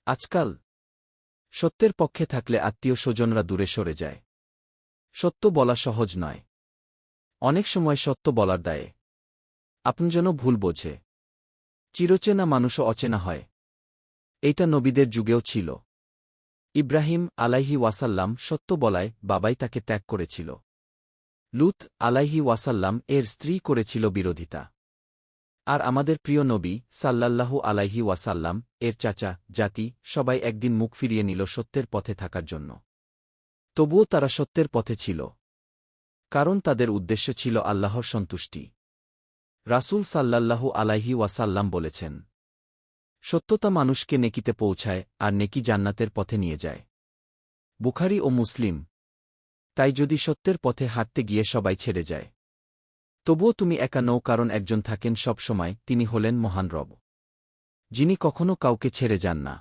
আজকাল সত্যের পক্ষে থাকলে আত্মীয় স্বজনরা দূরে সরে যায়। সত্য বলা সহজ নয়। অনেক সময় সত্য বলার দায়ে আপনজন ভুল বোঝে। চিরচেনা মানুষও অচেনা হয়। এইটা নবীদের যুগেও ছিল। ইব্রাহিম আলাইহি ওয়াসাল্লাম সত্য বলায় বাবাই তাকে ত্যাগ করেছিল। লূত আলাইহি ওয়াসাল্লাম এর স্ত্রী করেছিল বিরোধিতা। আর আমাদের প্রিয় নবী সাল্লাল্লাহু আলাইহি ওয়াসাল্লাম এর চাচা জাতি সবাই একদিন মুখ ফিরিয়ে নিল সত্যের পথে থাকার জন্য। তবুও তারা সত্যের পথে ছিল, কারণ তাদের উদ্দেশ্য ছিল আল্লাহর সন্তুষ্টি। রাসূল সাল্লাল্লাহু আলাইহি ওয়াসাল্লাম বলেছেন, সত্যতা মানুষকে নেকিতে পৌঁছায় আর নেকি জান্নাতের পথে নিয়ে যায়। বুখারী ও মুসলিম। তাই যদি সত্যের পথে হাঁটতে গিয়ে সবাই ছেড়ে যায়, তবুও তুমি একা নও, কারণ একজন থাকেন সব সময়, তিনি হলেন মহান রব, যিনি কখনো কাউকে ছেড়ে যান না।